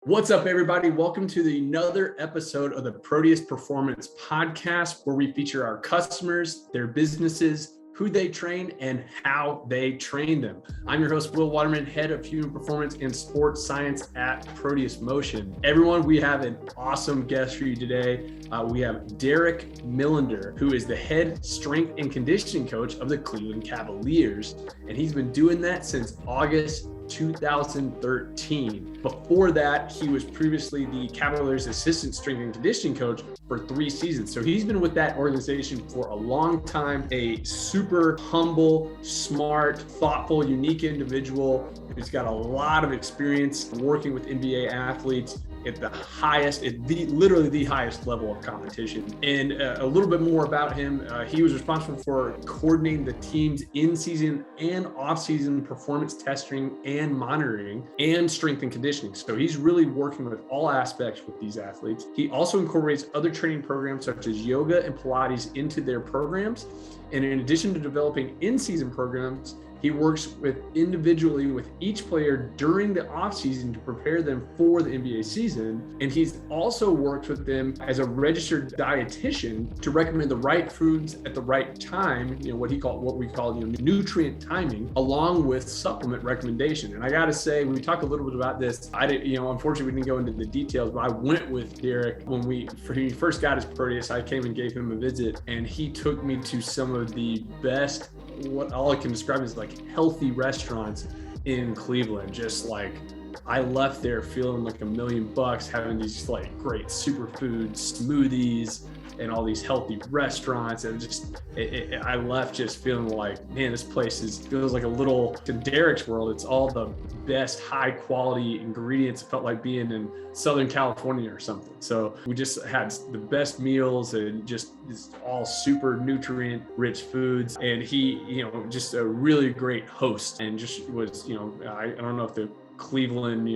What's up, everybody? Welcome to another episode of the Proteus Performance Podcast, where we feature our customers, their businesses, who they train, and how they train them. I'm your host, Will Waterman, head of human performance and sports science at Proteus Motion. Everyone, we have an awesome guest for you today. We have Derek Millender, who is the head strength and conditioning coach of the Cleveland Cavaliers. And he's been doing that since August 2013. Before that, he was previously the Cavaliers assistant strength and conditioning coach for 3 seasons. So he's been with that organization for a long time. A super humble, smart, thoughtful, unique individual who's got a lot of experience working with NBA athletes at the highest, literally the highest level of competition. And a little bit more about him. He was responsible for coordinating the team's in-season and off-season performance testing and monitoring and strength and conditioning. So he's really working with all aspects with these athletes. He also incorporates other training programs such as yoga and Pilates into their programs. And in addition to developing in-season programs, he works individually with each player during the offseason to prepare them for the NBA season. And he's also worked with them as a registered dietitian to recommend the right foods at the right time, what we call nutrient timing, along with supplement recommendation. And I got to say, we talked a little bit about this. Unfortunately, we didn't go into the details, but I went with Derek when he first got his Proteus. I came and gave him a visit, and he took me to some of the best, what all I can describe as like healthy restaurants in Cleveland. Just like, I left there feeling like $1 million, having these like great superfood smoothies and all these healthy restaurants. And I left just feeling like, man, this place feels like a little, to Derek's world, it's all the best high quality ingredients. It felt like being in Southern California or something. So we just had the best meals and just all super nutrient rich foods. And he, just a really great host, and just was, I don't know if the Cleveland,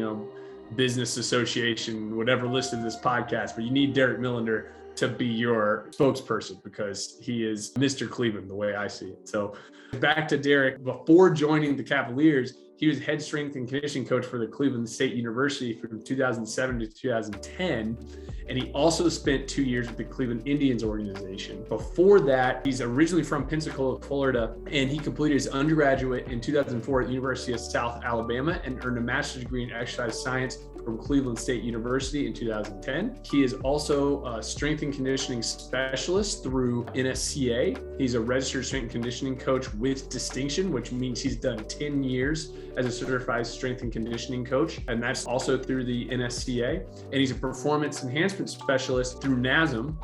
Business Association would ever listen to this podcast, but you need Derek Millender to be your spokesperson, because he is Mr. Cleveland the way I see it. So back to Derek. Before joining the Cavaliers, he was head strength and conditioning coach for the Cleveland State University from 2007 to 2010. And he also spent 2 years with the Cleveland Indians organization. Before that, he's originally from Pensacola, Florida, and he completed his undergraduate in 2004 at the University of South Alabama and earned a master's degree in exercise science from Cleveland State University in 2010. He is also a strength and conditioning specialist through NSCA. He's a registered strength and conditioning coach with distinction, which means he's done 10 years as a certified strength and conditioning coach. And that's also through the NSCA. And he's a performance enhancement specialist through NASM,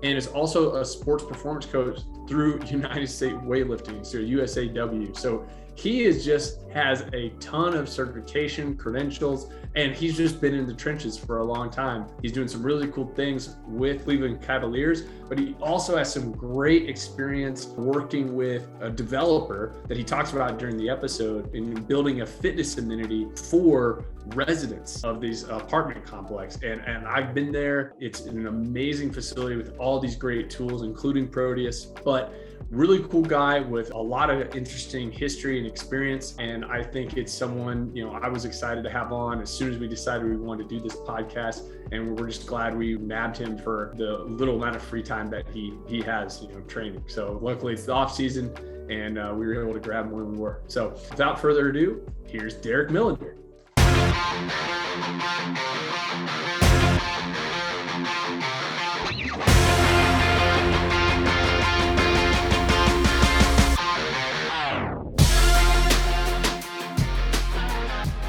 and is also a sports performance coach through United States Weightlifting, so USAW. So he has a ton of certification credentials, and he's just been in the trenches for a long time. He's doing some really cool things with Cleveland Cavaliers, but he also has some great experience working with a developer that he talks about during the episode in building a fitness amenity for residents of these apartment complex. And I've been there. It's an amazing facility with all these great tools, including Proteus, but really cool guy with a lot of interesting history and experience. And I think it's someone, I was excited to have on as soon as we decided we wanted to do this podcast. And we're just glad we nabbed him for the little amount of free time that he has, training. So luckily it's the off season, and we were able to grab him when we were. So without further ado, here's Derek Millender.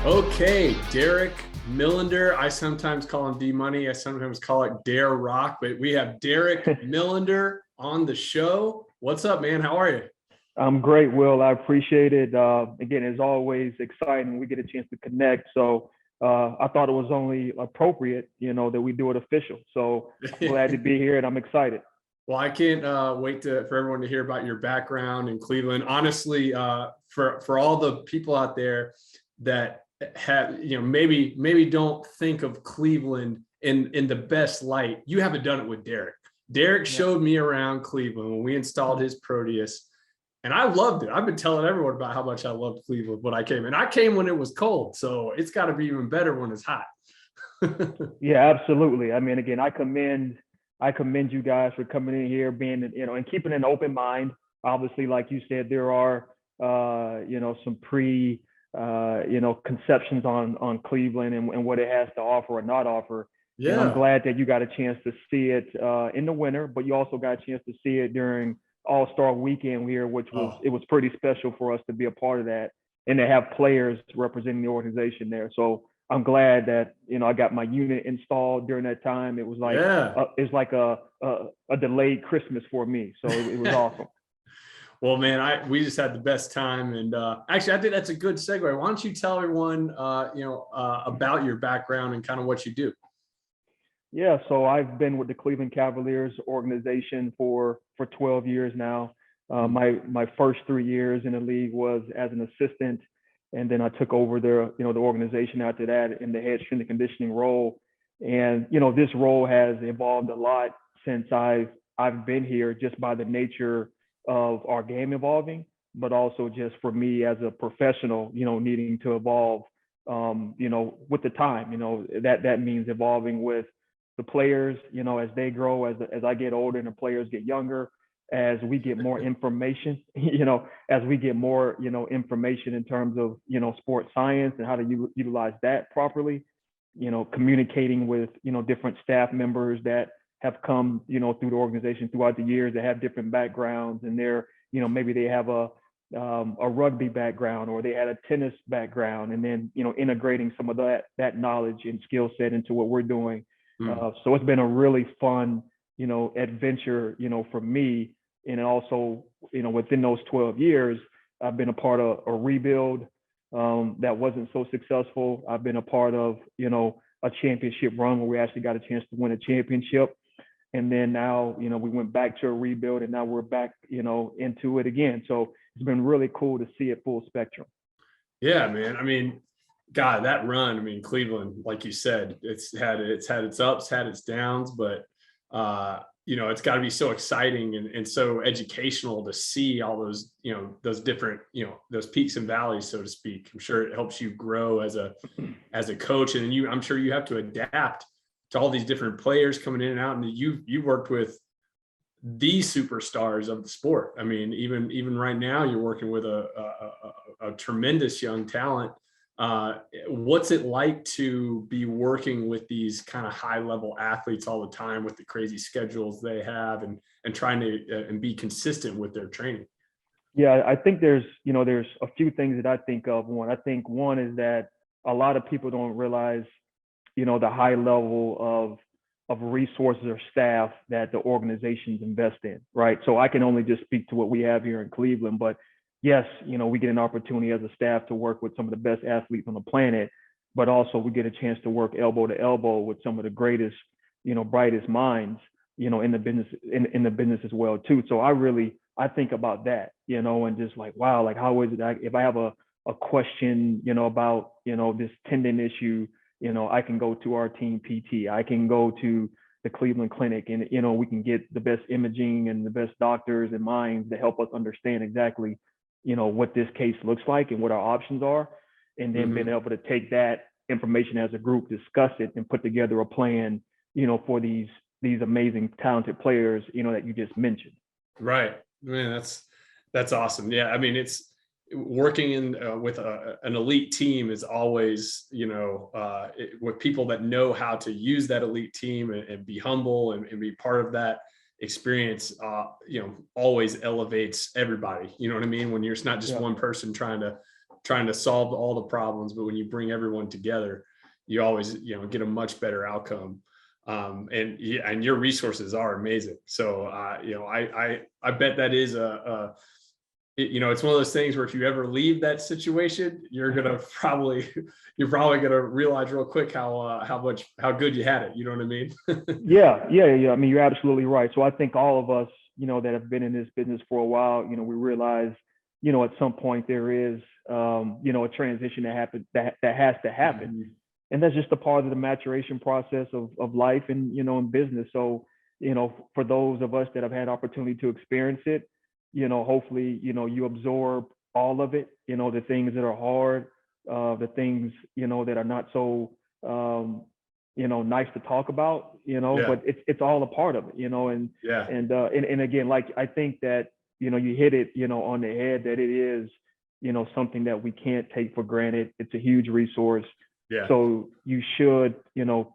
Okay, Derek Millender. I sometimes call him D-Money. I sometimes call it Dare Rock, but we have Derek Millender on the show. What's up, man? How are you? I'm great, Will. I appreciate it. Again, it's always exciting when we get a chance to connect. So I thought it was only appropriate, that we do it official. So glad to be here, and I'm excited. Well, I can't wait for everyone to hear about your background in Cleveland. Honestly, for all the people out there that have, maybe don't think of Cleveland in the best light, you haven't done it with Derek. Derek showed me around Cleveland when we installed his Proteus, and I loved it. I've been telling everyone about how much I loved Cleveland when I came. And I came when it was cold, so it's got to be even better when it's hot. Yeah, absolutely. I mean, again, I commend you guys for coming in here, being, and keeping an open mind. Obviously, like you said, there are, some conceptions on Cleveland and what it has to offer or not offer. And I'm Yeah. glad that you got a chance to see it in the winter, but you also got a chance to see it during All-Star Weekend here, which Oh, it was pretty special for us to be a part of that and to have players representing the organization there. So I'm glad that I got my unit installed during that time. It was like yeah. a delayed Christmas for me, so it was awesome. Well, man, we just had the best time, and actually, I think that's a good segue. Why don't you tell everyone, about your background and kind of what you do? Yeah, so I've been with the Cleveland Cavaliers organization for 12 years now. My first 3 years in the league was as an assistant, and then I took over the organization after that in the head strength and conditioning role. And this role has evolved a lot since I've been here, just by the nature of our game evolving, but also just for me as a professional, needing to evolve, with the time. That means evolving with the players, as they grow, as I get older and the players get younger, as we get more information, as we get more, information in terms of, sports science and how to utilize that properly, communicating with, different staff members that have come, through the organization throughout the years that have different backgrounds, and they're, maybe they have a rugby background, or they had a tennis background, and then, integrating some of that knowledge and skill set into what we're doing. So it's been a really fun, adventure, for me. And also, within those 12 years, I've been a part of a rebuild that wasn't so successful. I've been a part of, a championship run where we actually got a chance to win a championship. And then now, we went back to a rebuild, and now we're back, into it again. So it's been really cool to see it full spectrum. Yeah, man. I mean, God, that run, I mean, Cleveland, like you said, it's had its ups, had its downs, but it's got to be so exciting and so educational to see all those, those different, those peaks and valleys, so to speak. I'm sure it helps you grow as a coach, and I'm sure you have to adapt to all these different players coming in and out. And you've worked with the superstars of the sport. I mean, even right now, you're working with a tremendous young talent. What's it like to be working with these kind of high level athletes all the time, with the crazy schedules they have, and trying to and be consistent with their training? Yeah, I think there's a few things that I think of. I think one is that a lot of people don't realize, the high level of resources or staff that the organizations invest in, right? So I can only just speak to what we have here in Cleveland, but yes, we get an opportunity as a staff to work with some of the best athletes on the planet, but also we get a chance to work elbow to elbow with some of the greatest, brightest minds, in the business as well too. So I think about that, and just like, wow, like how is it if I have a question, about, this tendon issue, I can go to our team PT, I can go to the Cleveland Clinic, and, we can get the best imaging and the best doctors and minds to help us understand exactly, what this case looks like and what our options are. And then being able to take that information as a group, discuss it, and put together a plan, for these amazing, talented players, that you just mentioned. Right. Man, that's awesome. Yeah. I mean, it's working in with an elite team is always, with people that know how to use that elite team and be humble and be part of that experience, always elevates everybody. You know what I mean? When you're not just one person trying to solve all the problems, but when you bring everyone together, you always, get a much better outcome. And your resources are amazing. So, I bet that is it's one of those things where if you ever leave that situation, you're probably gonna realize real quick how good you had it. You know what I mean? Yeah. I mean, you're absolutely right. So I think all of us, that have been in this business for a while, we realize, at some point there is, a transition that has to happen. And that's just a part of the maturation process of life and, in business. So, for those of us that have had opportunity to experience it, hopefully, you absorb all of it, the things that are hard, the things, that are not so, nice to talk about, but it's all a part of it, and again, like, I think that, you hit it, on the head, that it is, something that we can't take for granted. It's a huge resource. Yeah. So you should,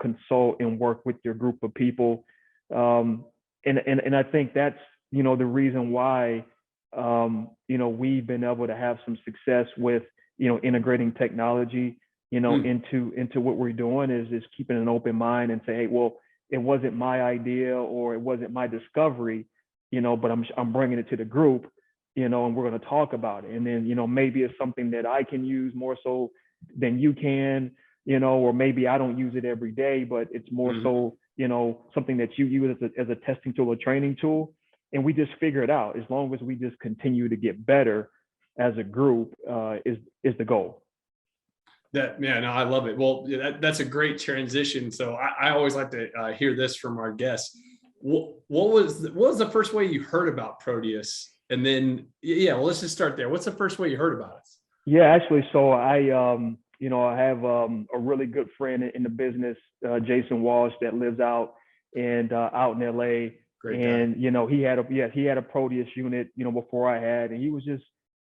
consult and work with your group of people. And I think that's, the reason why, we've been able to have some success with, integrating technology, into what we're doing, is keeping an open mind and say, hey, well, it wasn't my idea or it wasn't my discovery, but I'm bringing it to the group, and we're going to talk about it. And then, maybe it's something that I can use more so than you can, or maybe I don't use it every day, but it's more so, something that you use as a testing tool, a training tool. And we just figure it out. As long as we just continue to get better as a group, is the goal. I love it. Well, that's a great transition. So I always like to hear this from our guests. What was the first way you heard about Proteus? And then, let's just start there. What's the first way you heard about us? Yeah, actually, so I have a really good friend in the business, Jason Walsh, that lives out in LA. Great and guy. He had a Proteus unit, before I had, and he was just,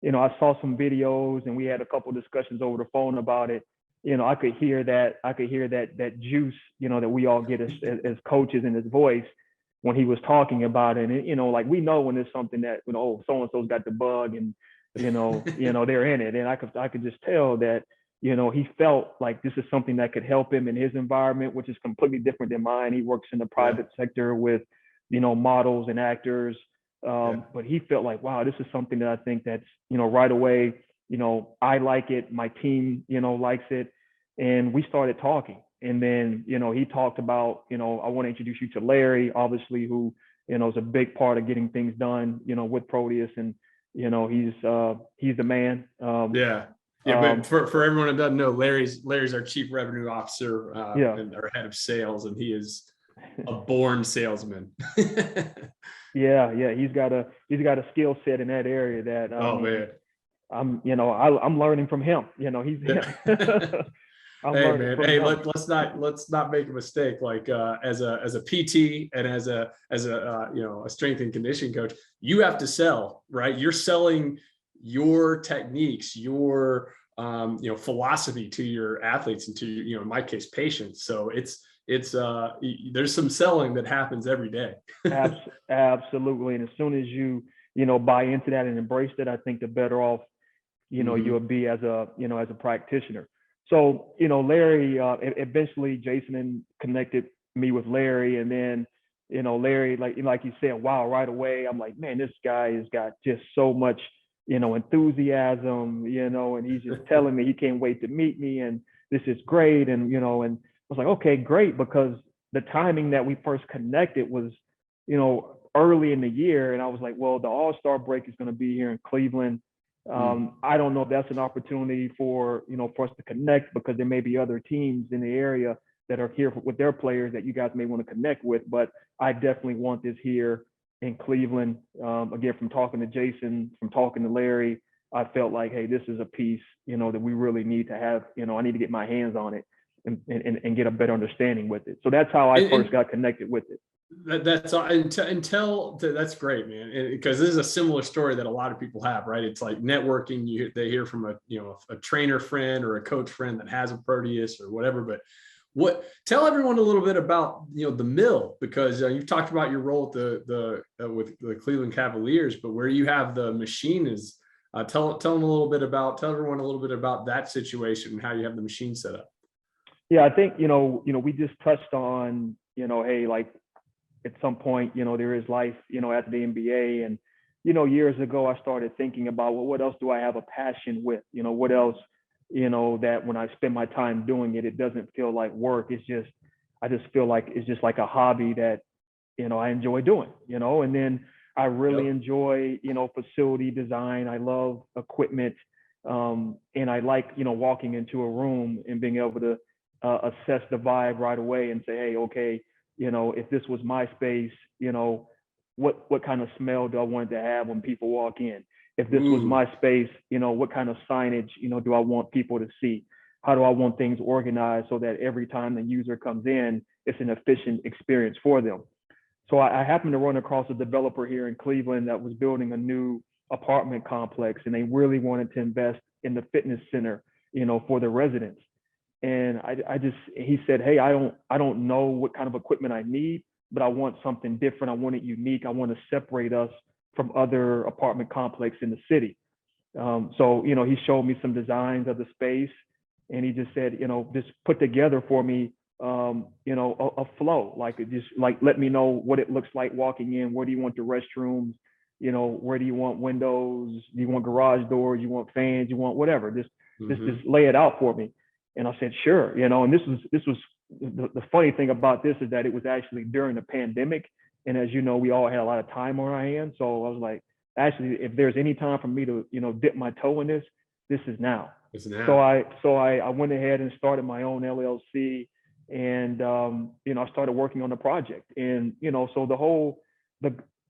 I saw some videos and we had a couple of discussions over the phone about it. I could hear that juice, that we all get as coaches in his voice when he was talking about it. And like, we know when it's something that, so-and-so's got the bug, and they're in it. And I could just tell that, he felt like this is something that could help him in his environment, which is completely different than mine. He works in the private sector with, models and actors. But he felt like, wow, this is something that I think that's, right away, I like it. My team, likes it. And we started talking. And then, he talked about, I want to introduce you to Larry, obviously, who, is a big part of getting things done, with Proteus. And, he's the man. But for everyone that doesn't know, Larry's our chief revenue officer and our head of sales, and he is a born salesman. He's got a skill set in that area that I'm learning from him. Let's not make a mistake. Like as a PT and as a a strength and conditioning coach, you have to sell, right? You're selling your techniques, your philosophy to your athletes and to in my case patients. So it's there's some selling that happens every day. Absolutely. And as soon as you buy into that and embrace that, I think the better off you'll be as a practitioner. So Larry, eventually Jason connected me with Larry, and then Larry, like you said, wow, right away I'm like, man, this guy has got just so much enthusiasm, and he's just telling me he can't wait to meet me, and this is great. And and I was like, okay, great, because the timing that we first connected was early in the year, and I was like, well, the All-Star break is going to be here in Cleveland. I don't know if that's an opportunity for for us to connect, because there may be other teams in the area that are here with their players that you guys may want to connect with, but I definitely want this here in Cleveland. Again, from talking to Jason, from talking to Larry, I felt like, hey, this is a piece, that we really need to have. I need to get my hands on it and get a better understanding with it. So that's how I first got connected with it. That's great, man. Because this is a similar story that a lot of people have, right? It's like networking. They hear from a trainer friend or a coach friend that has a Proteus or whatever. But tell everyone a little bit about the mill, because you've talked about your role at with the Cleveland Cavaliers, but where you have the machine is tell everyone a little bit about that situation and how you have the machine set up. Yeah, I think we just touched on hey, like, at some point, there is life, at the NBA. And, years ago, I started thinking about, well, what else do I have a passion with? What else, that when I spend my time doing it, it doesn't feel like work. I just feel like it's just like a hobby that, I enjoy doing, and then I really enjoy, facility design. I love equipment. And I like, walking into a room and being able to assess the vibe right away and say, hey, okay, if this was my space, what kind of smell do I want to have when people walk in? If this was my space, what kind of signage, do I want people to see? how do I want things organized so that every time the user comes in, it's an efficient experience for them. So I happened to run across a developer here in Cleveland that was building a new apartment complex, and they really wanted to invest in the fitness center, for the residents. And he said, hey, I don't know what kind of equipment I need, but I want something different. I want it unique. I want to separate us from other apartment complexes in the city. So, he showed me some designs of the space, and he just said, just put together for me, a flow, let me know what it looks like walking in. Where do you want the restrooms? Where do you want windows? Do you want garage doors? You want fans? You want whatever? Just lay it out for me. And I said, sure. And this was the funny thing about this is that it was actually during the pandemic. And as you know, we all had a lot of time on our hands. So I was like, actually, if there's any time for me to, dip my toe in this is now. It's now. So I went ahead and started my own LLC, and I started working on the project. And so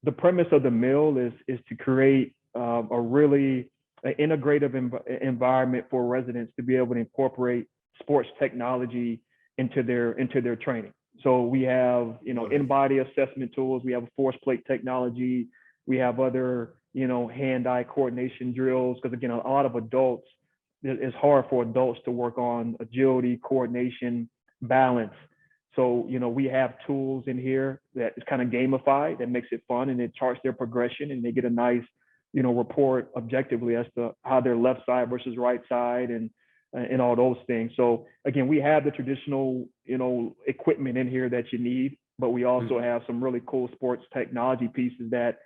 the premise of the mill is to create a really integrative environment for residents to be able to incorporate sports technology into their training. So we have in-body assessment tools, we have force plate technology, we have other hand-eye coordination drills, because again, a lot of adults, it's hard for adults to work on agility, coordination, balance. So we have tools in here that is kind of gamified, that makes it fun, and it charts their progression, and they get a nice report objectively as to how their left side versus right side and all those things. So again, we have the traditional equipment in here that you need, but we also have some really cool sports technology pieces that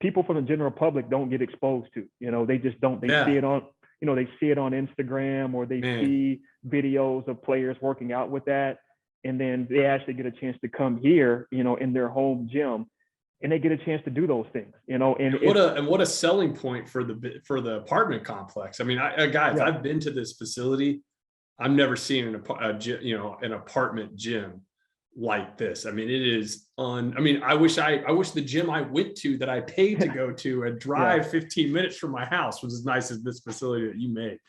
people from the general public don't get exposed to. They just don't. They see it on they see it on Instagram, or they see videos of players working out with that, and then they actually get a chance to come here in their home gym, and they get a chance to do those things, and what a selling point for the apartment complex. I mean, guys, yeah. I've been to this facility. I've never seen an apartment gym like this. I mean, it is I wish the gym I went to that I paid to go to and drive 15 minutes from my house was as nice as this facility that you made.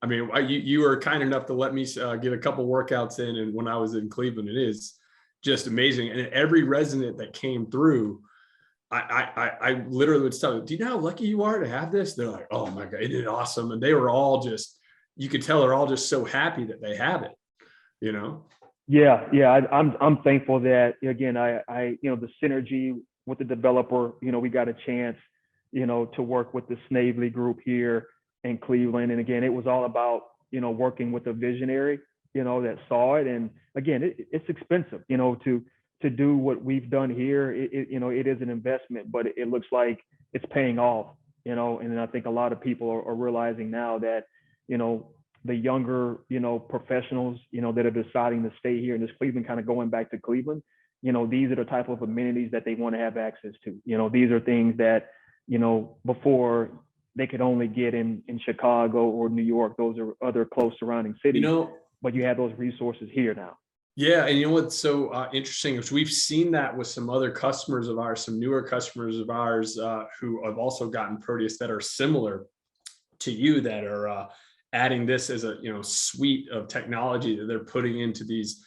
I mean, you were kind enough to let me get a couple workouts in, and when I was in Cleveland, it is just amazing. And every resident that came through, I literally would tell them, do you know how lucky you are to have this? They're like, oh my God, it is awesome. And they were all you could tell they're all just so happy that they have it, Yeah. I'm thankful that, again, I the synergy with the developer, we got a chance, to work with the Snavely group here in Cleveland. And again, it was all about, working with a visionary, that saw it. And again, it's expensive, to do what we've done here. It is an investment, but it looks like it's paying off, and I think a lot of people are realizing now that, the younger, professionals, that are deciding to stay here in this Cleveland, kind of going back to Cleveland, these are the type of amenities that they want to have access to. These are things that, before they could only get in Chicago or New York. Those are other close surrounding cities, but you have those resources here now. Yeah. And what's so interesting is we've seen that with some other customers of ours, some newer customers of ours who have also gotten Proteus that are similar to you, that are adding this as a suite of technology that they're putting into these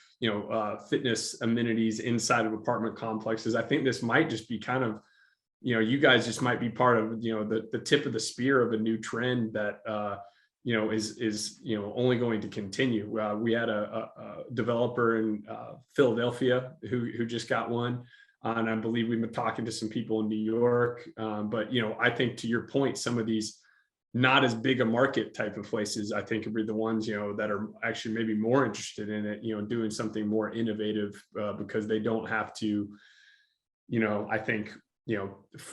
fitness amenities inside of apartment complexes. I think this might just be kind of you guys just might be part of the tip of the spear of a new trend that is only going to continue. We had a developer in Philadelphia who just got one, and I believe we've been talking to some people in New York. But I think, to your point, some of these not as big a market type of places, I think, would be the ones that are actually maybe more interested in it, doing something more innovative, because they don't have to, I think,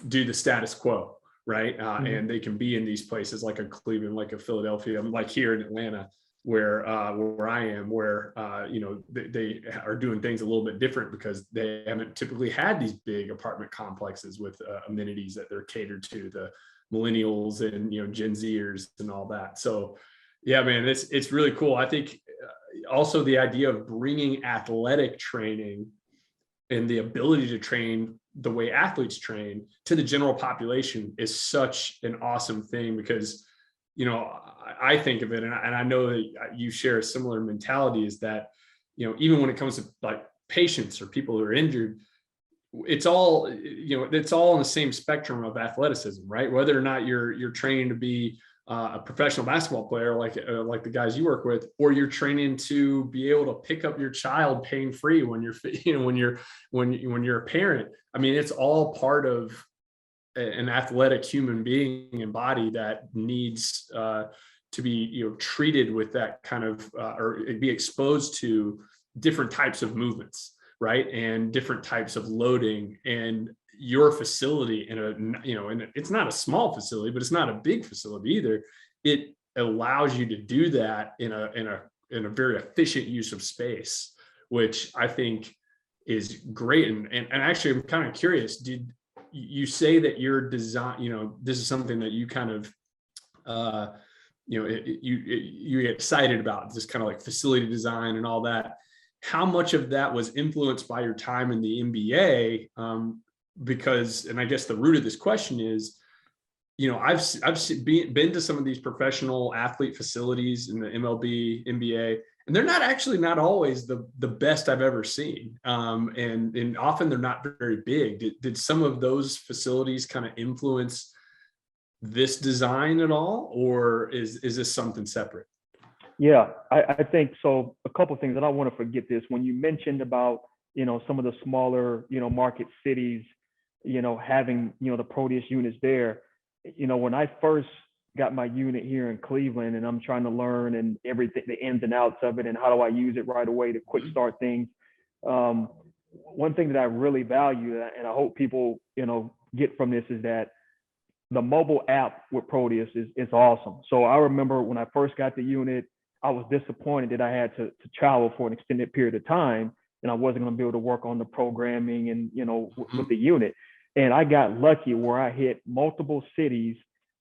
do the status quo. Right. And they can be in these places like a Cleveland, like a Philadelphia, like here in Atlanta, where I am, where, they are doing things a little bit different because they haven't typically had these big apartment complexes with amenities that they're catered to the millennials and, Gen Zers and all that. So, yeah, man, it's really cool. I think also the idea of bringing athletic training and the ability to train the way athletes train to the general population is such an awesome thing, because I think of it, and I know that you share a similar mentality, is that, even when it comes to like patients or people who are injured, it's all on the same spectrum of athleticism, right? Whether or not you're training to be a professional basketball player, like the guys you work with, or you're training to be able to pick up your child pain free when you're a parent. I mean, it's all part of an athletic human being and body that needs to be treated with that kind of or be exposed to different types of movements, right, and different types of loading. And your facility and it's not a small facility, but it's not a big facility either. It allows you to do that in a very efficient use of space, which I think is great. And actually, I'm kind of curious, did you say that your design, this is something that you kind of you get excited about, this kind of like facility design and all that? How much of that was influenced by your time in the NBA? Because, and I guess the root of this question is, I've been to some of these professional athlete facilities in the MLB, NBA, and they're not always the best I've ever seen. And often they're not very big. Did some of those facilities kind of influence this design at all, or is this something separate? Yeah, I think so. A couple of things, and I don't want to forget this. When you mentioned about, some of the smaller, market cities, having, the Proteus units there, when I first got my unit here in Cleveland and I'm trying to learn and everything, the ins and outs of it, and how do I use it right away to quick start things. One thing that I really value, and I hope people, get from this, is that the mobile app with Proteus is awesome. So I remember when I first got the unit, I was disappointed that I had to travel for an extended period of time, and I wasn't going to be able to work on the programming and, with the unit. And I got lucky where I hit multiple cities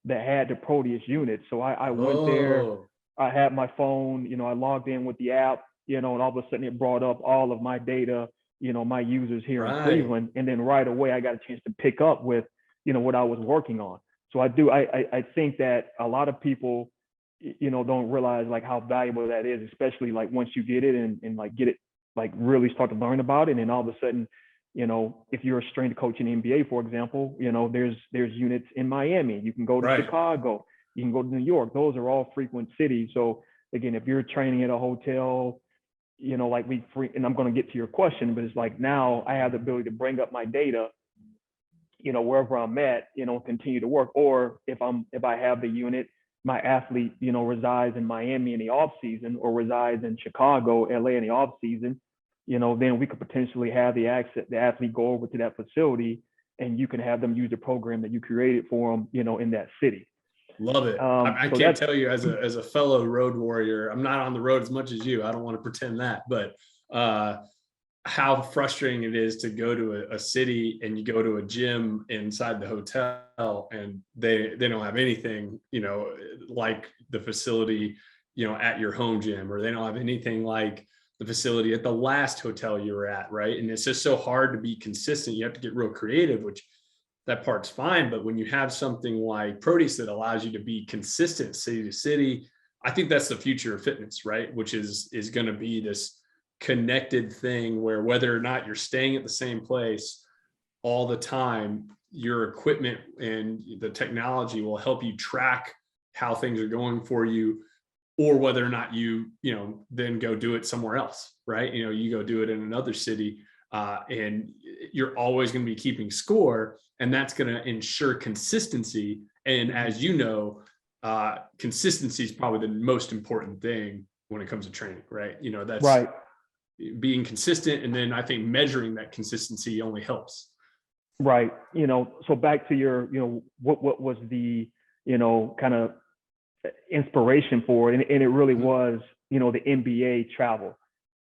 that had the Proteus unit. So I went there, I had my phone, I logged in with the app, and all of a sudden it brought up all of my data, my users here in Cleveland. And then right away, I got a chance to pick up with, what I was working on. So I think that a lot of people, don't realize like how valuable that is, especially like once you get it and like get it, like really start to learn about it. And then all of a sudden, if you're a strength coach in the NBA, for example, there's units in Miami. You can go to Chicago, you can go to New York. Those are all frequent cities. So again, if you're training at a hotel, like and I'm going to get to your question, but it's like now I have the ability to bring up my data, wherever I'm at, continue to work. Or if I have the unit, my athlete, resides in Miami in the off season or resides in Chicago, LA in the off season, then we could potentially have the athlete go over to that facility, and you can have them use the program that you created for them, in that city. Love it. I can't tell you, as a fellow road warrior, I'm not on the road as much as you. I don't want to pretend that, but how frustrating it is to go to a city and you go to a gym inside the hotel and they don't have anything, like the facility, at your home gym, or they don't have anything like the facility at the last hotel you were at, right? And it's just so hard to be consistent. You have to get real creative, which that part's fine. But when you have something like Proteus that allows you to be consistent city to city, I think that's the future of fitness, right? Which is going to be this connected thing where whether or not you're staying at the same place all the time, your equipment and the technology will help you track how things are going for you, or whether or not you then go do it somewhere else, right? You go do it in another city, and you're always going to be keeping score, and that's going to ensure consistency. And as you know, consistency is probably the most important thing when it comes to training, right? That's right. Being consistent, and then I think measuring that consistency only helps. Right. So back to your, what was the, kind of inspiration for it, and it really was, the NBA travel,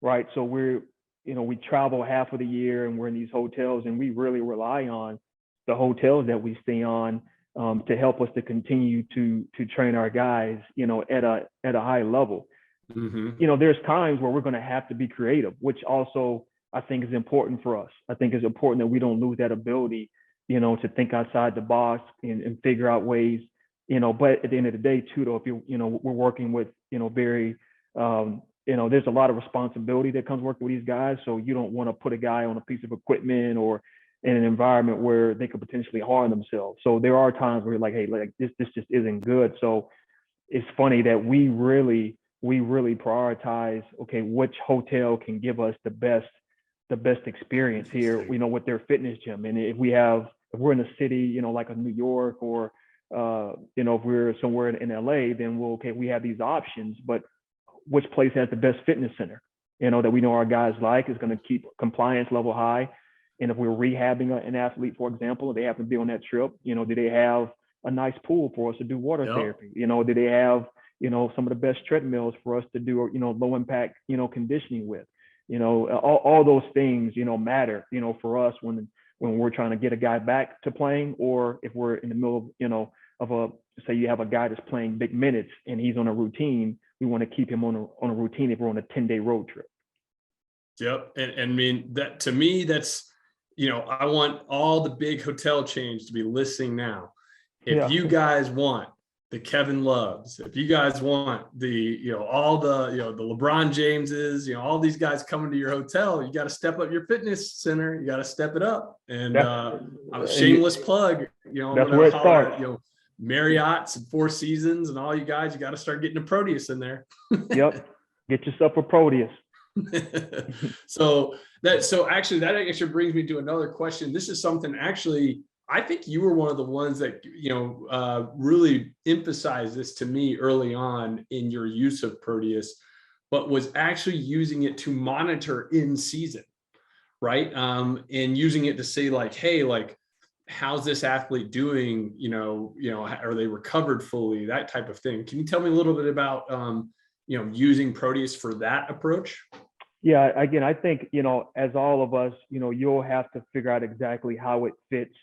right? So we travel half of the year and we're in these hotels, and we really rely on the hotels that we stay on to help us to continue to train our guys, at a high level. Mm-hmm. There's times where we're going to have to be creative, which also I think is important for us. I think it's important that we don't lose that ability, to think outside the box and figure out ways, but at the end of the day too, though, if we're working with, very, there's a lot of responsibility that comes working with these guys. So you don't want to put a guy on a piece of equipment or in an environment where they could potentially harm themselves. So there are times where you're like, hey, like this just isn't good. So it's funny that we really prioritize, okay, which hotel can give us the best experience here, with their fitness gym. And if we're in a city, like a New York or, if we're somewhere in LA, then we have these options, but which place has the best fitness center, that we know our guys like, is going to keep compliance level high. And if we're rehabbing an athlete, for example, they happen to be on that trip, do they have a nice pool for us to do water therapy? Do they have, some of the best treadmills for us to do, low impact, conditioning with? All those things, matter, for us when we're trying to get a guy back to playing, or if we're in the middle of, say you have a guy that's playing big minutes and he's on a routine, we want to keep him on a routine if we're on a 10-day road trip. Yep. And I mean, that to me, that's, I want all the big hotel chains to be listening now. If you guys want the Kevin Loves, if you guys want the, all the, the LeBron Jameses, all these guys coming to your hotel, you got to step up your fitness center. You got to step it up. And I'm a shameless plug, that's where it starts. Marriott's and Four Seasons and all you guys, you got to start getting a Proteus in there. Yep. Get yourself a Proteus. So actually that actually brings me to another question. This is something actually, I think you were one of the ones that, really emphasized this to me early on in your use of Proteus, but was actually using it to monitor in season, right? And using it to say like, hey, like, how's this athlete doing? Are they recovered fully? That type of thing. Can you tell me a little bit about, using Proteus for that approach? Yeah, again, I think, as all of us, you'll have to figure out exactly how it fits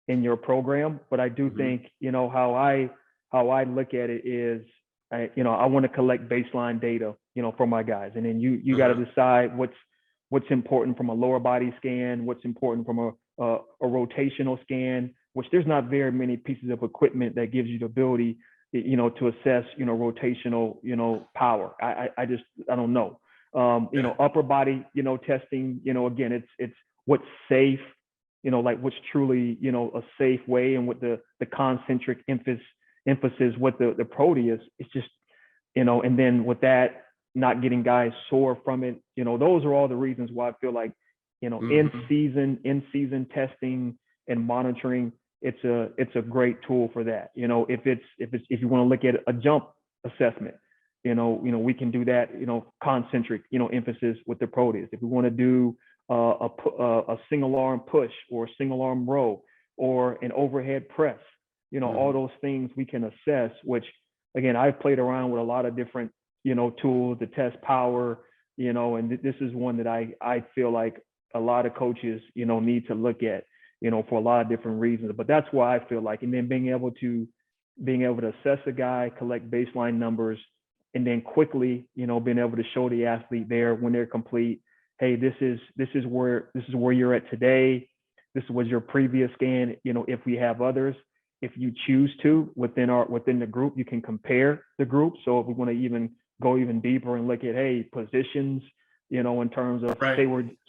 in your program. But I do think, how I look at it is, I want to collect baseline data, from my guys. And then you got to decide what's important from a lower body scan, what's important from a rotational scan, which there's not very many pieces of equipment that gives you the ability, to assess, rotational, power. I don't know. Upper body, testing, again, it's what's safe, like what's truly, a safe way, and with the concentric emphasis with the Proteus, it's just, and then with that, not getting guys sore from it, those are all the reasons why I feel like, in season testing and monitoring, it's a great tool for that. If you want to look at a jump assessment, we can do that, concentric, emphasis with the Proteus. If we want to do a single arm push or a single arm row or an overhead press, all those things we can assess, which again, I've played around with a lot of different, tools to test power, and this is one that I feel like a lot of coaches, need to look at, for a lot of different reasons. But that's why I feel like, and then being able to assess a guy, collect baseline numbers, and then quickly, being able to show the athlete there when they're complete, hey, this is where you're at today. This was your previous scan. If we have others, if you choose to within the group, you can compare the group. So if we want to go even deeper and look at, hey, positions, in terms of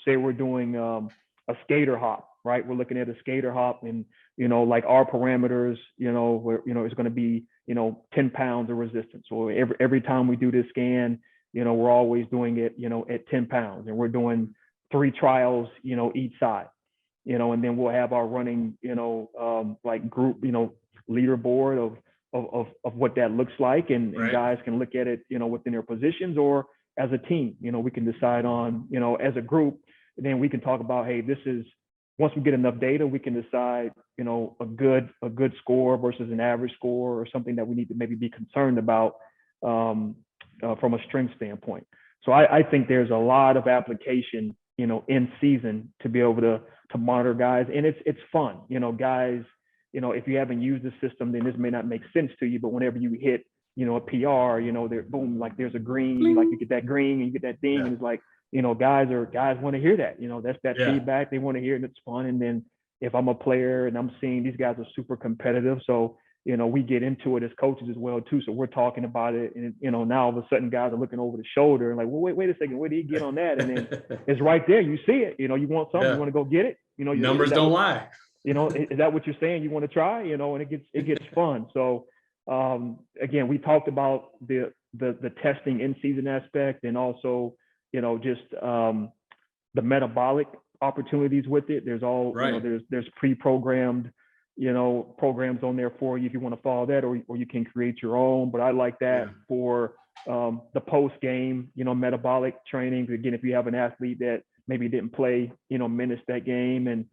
say we're doing a skater hop, right? We're looking at a skater hop, and like our parameters, where it's going to be 10 pounds of resistance. So every time we do this scan, we're always doing it, at 10 pounds, and we're doing 3 trials, each side, and then we'll have our running, like group, leaderboard of what that looks like, and guys can look at it, within their positions, or as a team, we can decide on, as a group, and then we can talk about, hey, once we get enough data, we can decide, a good score versus an average score, or something that we need to maybe be concerned about from a strength standpoint. So I think there's a lot of application, in season to be able to monitor guys, and it's fun, guys. If you haven't used the system, then this may not make sense to you, but whenever you hit, a PR, there, boom, like there's a green, like you get that green and you get that ding, and it's like, guys want to hear that, that's that feedback they want to hear, and it's fun. And then if I'm a player and I'm seeing these guys are super competitive, so we get into it as coaches as well too. So we're talking about it, and now all of a sudden guys are looking over the shoulder and like, well, wait a second, where did he get on that? And then it's right there. You see it. You want something, you want to go get it. Numbers don't lie. Is that what you're saying? You want to try? And it gets fun. So again, we talked about the testing in season aspect, and also just the metabolic opportunities with it. There's all right. There's pre-programmed programs on there for you if you want to follow that, or you can create your own. But I like that for the post game metabolic training. Again, if you have an athlete that maybe didn't play minutes that game, and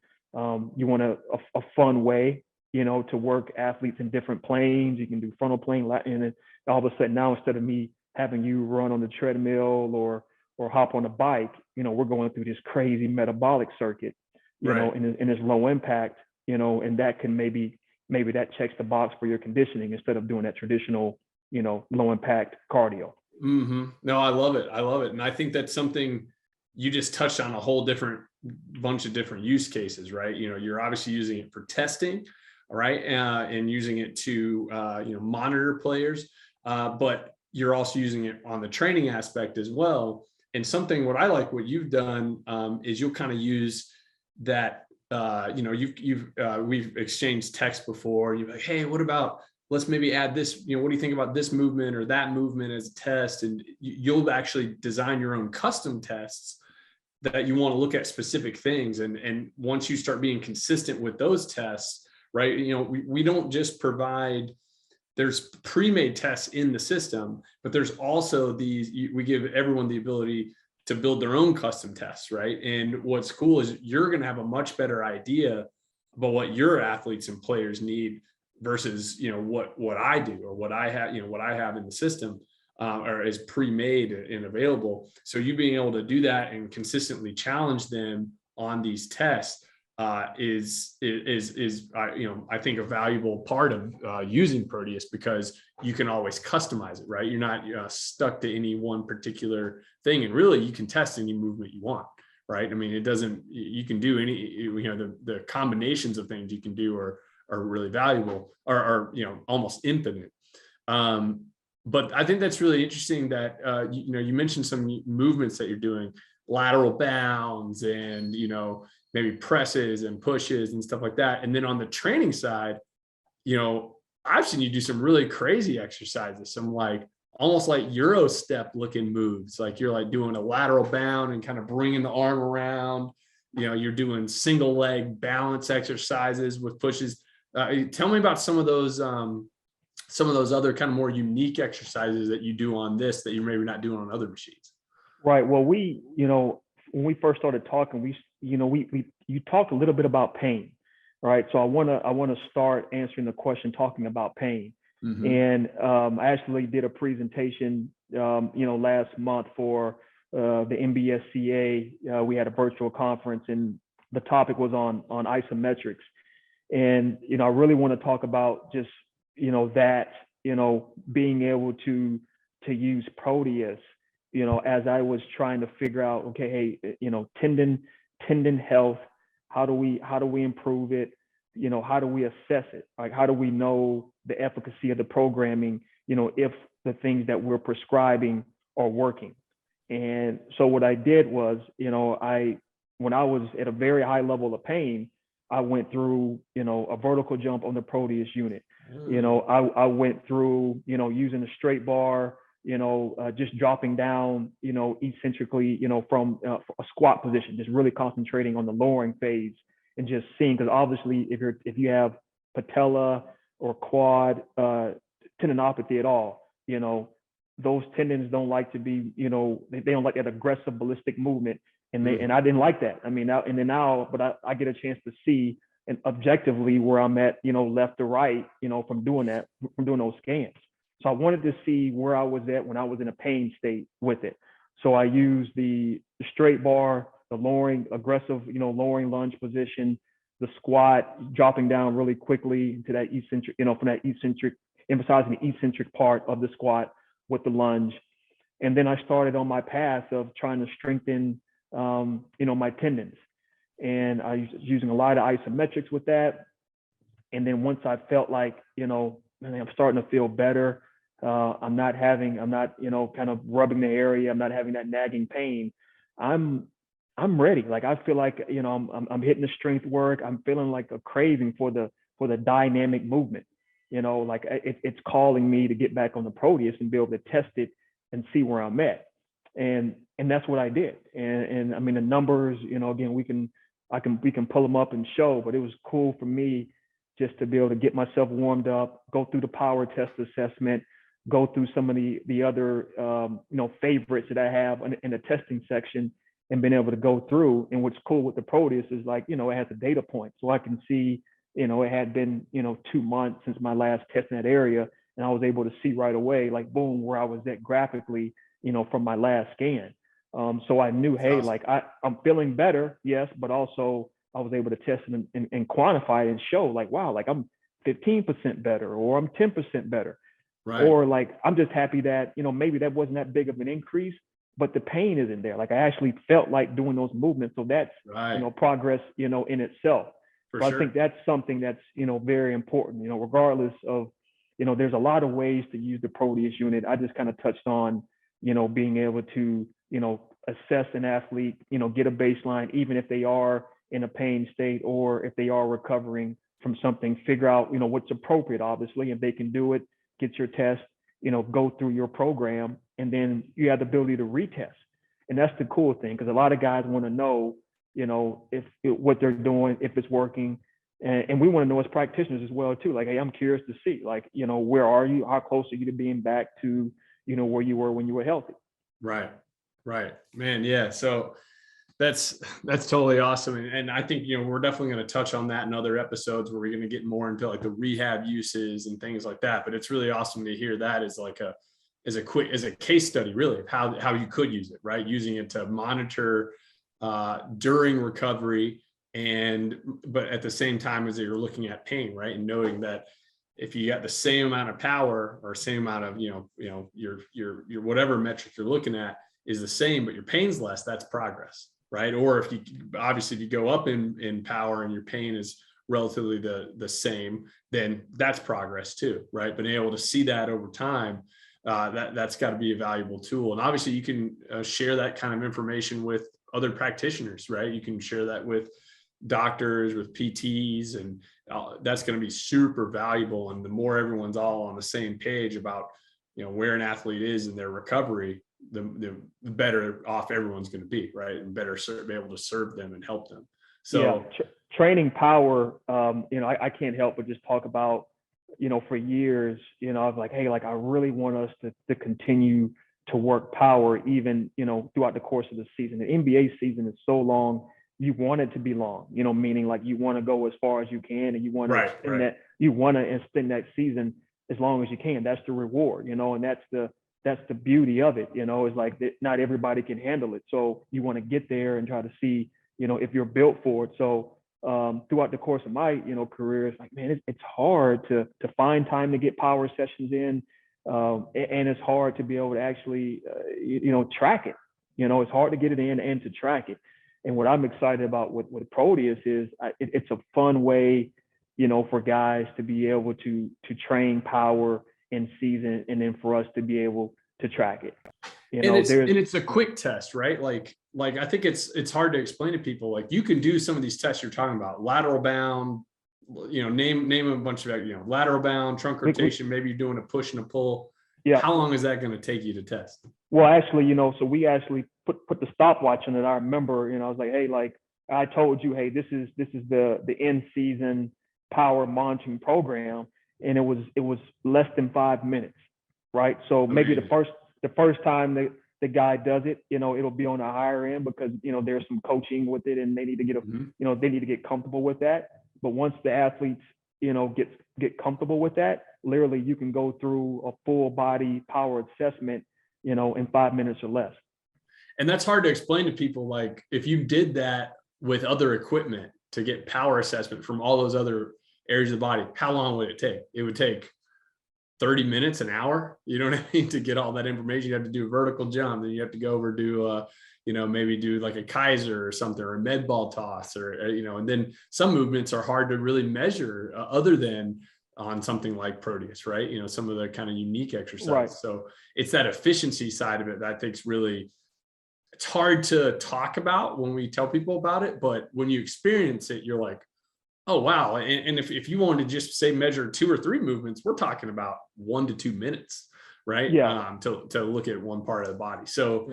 you want a fun way to work athletes in different planes. You can do frontal plane, and then all of a sudden now, instead of me having you run on the treadmill or hop on a bike, we're going through this crazy metabolic circuit, and it's low impact, and that can maybe that checks the box for your conditioning instead of doing that traditional, low impact cardio. Mm-hmm. No, I love it. And I think that's something you just touched on, a whole different bunch of different use cases, right? You're obviously using it for testing, right? And using it to, monitor players, but you're also using it on the training aspect as well. And what I like what you've done is you'll kind of use that, we've exchanged text before. You're like, hey, what about, let's maybe add this, what do you think about this movement or that movement as a test? And you'll actually design your own custom tests that you want to look at specific things. And once you start being consistent with those tests, right, we don't just provide, there's pre-made tests in the system, but there's also we give everyone the ability to build their own custom tests, right? And what's cool is you're going to have a much better idea about what your athletes and players need versus, what I do or what I have, what I have in the system or is pre-made and available. So you being able to do that and consistently challenge them on these tests is I think a valuable part of using Proteus, because you can always customize it, right? You're not stuck to any one particular thing, and really you can test any movement you want, right? I mean, you can do any, the combinations of things you can do are really valuable, or almost infinite. But I think that's really interesting that you mentioned some movements that you're doing, lateral bounds and maybe presses and pushes and stuff like that. And then on the training side, I've seen you do some really crazy exercises, some almost like Euro step looking moves. Like you're doing a lateral bound and kind of bringing the arm around, you're doing single leg balance exercises with pushes. Tell me about some of those other kind of more unique exercises that you do on this that you're maybe not doing on other machines. Right. Well, when we first started talking, you talked a little bit about pain, right? So I want to start answering the question talking about pain. Mm-hmm. And I actually did a presentation, last month for the NBSCA. We had a virtual conference, and the topic was on isometrics. And I really want to talk about just that being able to use Proteus. As I was trying to figure out, okay, hey, tendon health, how do we improve it? How do we assess it? Like, how do we know the efficacy of the programming, if the things that we're prescribing are working? And so what I did was, when I was at a very high level of pain, I went through, a vertical jump on the Proteus unit. I went through, using a straight bar, just dropping down, eccentrically, from a squat position, just really concentrating on the lowering phase and just seeing, because obviously if you have patella or quad tendinopathy at all, those tendons don't like to be, they don't like that aggressive ballistic movement. And I didn't like that. I mean, but I get a chance to see and objectively where I'm at, left to right, from doing those scans. So I wanted to see where I was at when I was in a pain state with it. So I used the straight bar, the lowering, aggressive, lowering lunge position, the squat, dropping down really quickly into that eccentric, from that eccentric, emphasizing the eccentric part of the squat with the lunge. And then I started on my path of trying to strengthen, my tendons. And I was using a lot of isometrics with that. And then once I felt like, I'm starting to feel better. I'm not, kind of rubbing the area. I'm not having that nagging pain. I'm ready. Like, I feel like, I'm hitting the strength work. I'm feeling like a craving for the dynamic movement. Like it's calling me to get back on the Proteus and be able to test it and see where I'm at. And that's what I did. And I mean, the numbers, again, we can pull them up and show, but it was cool for me just to be able to get myself warmed up, go through the power test assessment, go through some of the other, favorites that I have in the testing section, and been able to go through. And what's cool with the Proteus is, like, it has a data point. So I can see, it had been, 2 months since my last test in that area. And I was able to see right away, like, boom, where I was at graphically, from my last scan. So I knew, hey, like, I'm feeling better, yes, but also I was able to test and quantify and show, like, wow, like, I'm 15% better, or I'm 10% better. Right. Or, like, I'm just happy that, maybe that wasn't that big of an increase, but the pain isn't there. Like, I actually felt like doing those movements. So that's, right, progress, in itself. So sure. I think that's something that's, very important, regardless of, there's a lot of ways to use the Proteus unit. I just kind of touched on, being able to, assess an athlete, get a baseline, even if they are in a pain state, or if they are recovering from something, figure out, what's appropriate, obviously, if they can do it, get your test, go through your program, and then you have the ability to retest. And that's the cool thing, because a lot of guys want to know, what they're doing, if it's working. And we want to know as practitioners as well too. Like, hey, I'm curious to see, like, where are you? How close are you to being back to, where you were when you were healthy? Right. Man. Yeah. So that's totally awesome. And I think, we're definitely going to touch on that in other episodes, where we're going to get more into, like, the rehab uses and things like that. But it's really awesome to hear that as a case study, really, of how you could use it, right? Using it to monitor during recovery, but at the same time as you're looking at pain, right? And knowing that if you got the same amount of power, or same amount of, your whatever metric you're looking at is the same, but your pain's less, that's progress, right? Or if you go up in power and your pain is relatively the same, then that's progress too, right? Being able to see that over time, that's got to be a valuable tool. And obviously you can share that kind of information with other practitioners, right? You can share that with doctors, with PTs, and that's going to be super valuable. And the more everyone's all on the same page about, where an athlete is in their recovery, the better off everyone's going to be, right? And better be able to serve them and help them. So training power, I can't help but just talk about, for years, I was like, hey, like, I really want us to continue to work power, even, throughout the course of the season. The NBA season is so long. You want it to be long, meaning, like, you want to go as far as you can, and you want to extend that. You want to extend that season as long as you can. That's the reward, and that's the beauty of it. Is like that not everybody can handle it. So you want to get there and try to see, if you're built for it. So throughout the course of my, career, it's like, man, it's hard to find time to get power sessions in, and it's hard to be able to actually, track it. It's hard to get it in and to track it. And what I'm excited about with Proteus is it's a fun way, for guys to be able to train power in season, and then for us to be able to track it. And it's a quick test, right? Like I think it's hard to explain to people. Like, you can do some of these tests you're talking about, lateral bound, name a bunch of, lateral bound, trunk rotation, maybe you're doing a push and a pull. Yeah. How long is that going to take you to test? Well, actually, so we actually put the stopwatch on it. I remember, I was like, hey, like, I told you, hey, this is the end season power monitoring program, and it was less than 5 minutes, right? So maybe the first time the guy does it, it'll be on the higher end, because there's some coaching with it, and they need to get they need to get comfortable with that. But once the athletes get comfortable with that, literally you can go through a full body power assessment, in 5 minutes or less. And that's hard to explain to people. Like, if you did that with other equipment to get power assessment from all those other areas of the body, how long would it take? It would take 30 minutes, an hour, you know what I mean, to get all that information. You have to do a vertical jump, then you have to go over, do maybe do like a Kaiser or something, or a med ball toss, or and then some movements are hard to really measure other than on something like Proteus, right? Some of the kind of unique exercises. Right. So it's that efficiency side of it that I think is really, it's hard to talk about when we tell people about it, but when you experience it, you're like, oh, wow. And if you wanted to just say measure 2 or 3 movements, we're talking about 1 to 2 minutes, right? Yeah. To look at one part of the body. So,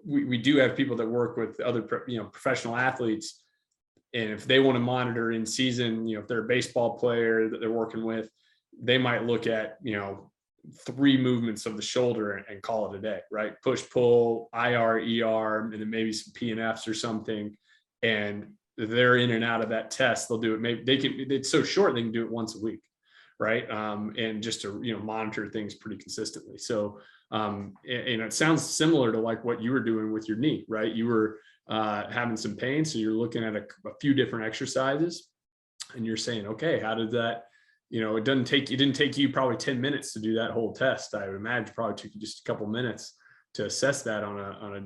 we do have people that work with other, professional athletes. And if they want to monitor in season, if they're a baseball player that they're working with, they might look at, 3 movements of the shoulder and call it a day, right? Push, pull, IR, ER, and then maybe some PNFs or something. And they're in and out of that test. They'll do it. Maybe it's so short, they can do it once a week. Right. And just to, monitor things pretty consistently. So, and it sounds similar to like what you were doing with your knee, right? You were having some pain. So you're looking at a few different exercises and you're saying, okay, how did that, it didn't take you probably 10 minutes to do that whole test. I would imagine probably took you just a couple minutes to assess that on a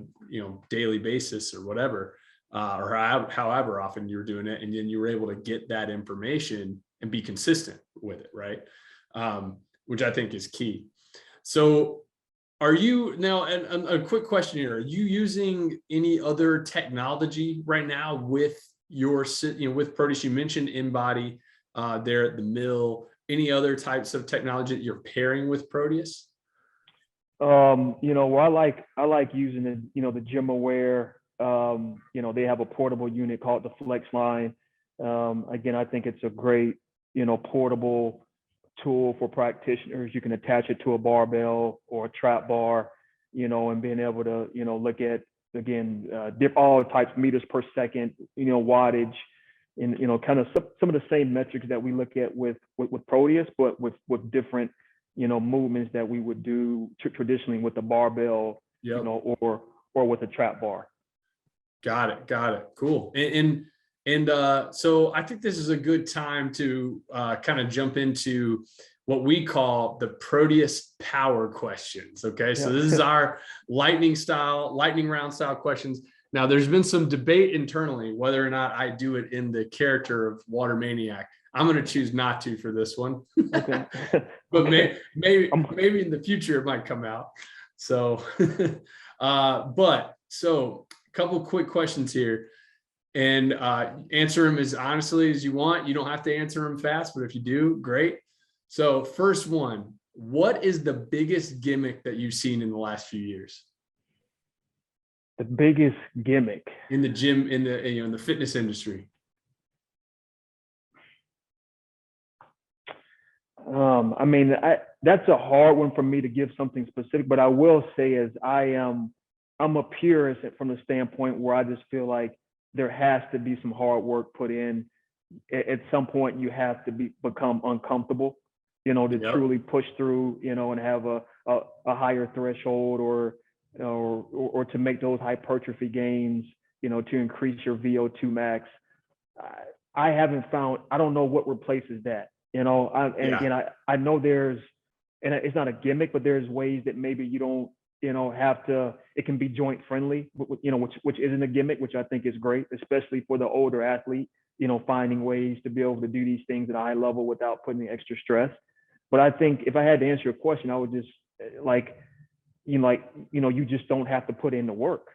daily basis or whatever, or however often you were doing it. And then you were able to get that information and be consistent with it. Right. Which I think is key. So are you now, and a quick question here, are you using any other technology right now with your, with Proteus? You mentioned InBody there at the mill. Any other types of technology that you're pairing with Proteus? Well, I like using the Gym Aware. They have a portable unit called the Flex Line. Again, I think it's a great, portable tool for practitioners. You can attach it to a barbell or a trap bar, and being able to, look at, again, dip all types of meters per second, wattage, and, kind of some of the same metrics that we look at with Proteus, but with different, movements that we would do traditionally with the barbell, Yep. or with a trap bar. Got it. Cool. And so I think this is a good time to kind of jump into what we call the Proteus power questions. Okay. So this is our lightning round style questions. Now there's been some debate internally whether or not I do it in the character of Water Maniac. I'm going to choose not to for this one, Okay. but maybe in the future it might come out. So, so a couple quick questions here. And answer them as honestly as you want. You don't have to answer them fast, but if you do, great. So first one, what is the biggest gimmick that you've seen in the last few years? The biggest gimmick in the gym, in the fitness industry? That's a hard one for me to give something specific, but I will say is I'm a purist from the standpoint where I just feel like there has to be some hard work put in. At some point, you have to become uncomfortable, to truly push through, and have a higher threshold or to make those hypertrophy gains, to increase your VO2 max. I haven't found, I don't know what replaces that, again, I know there's, and it's not a gimmick, but there's ways that maybe you don't, have to, it can be joint friendly, which isn't a gimmick, which I think is great, especially for the older athlete, finding ways to be able to do these things at a high level without putting the extra stress. But I think if I had to answer your question, I would just you just don't have to put in the work.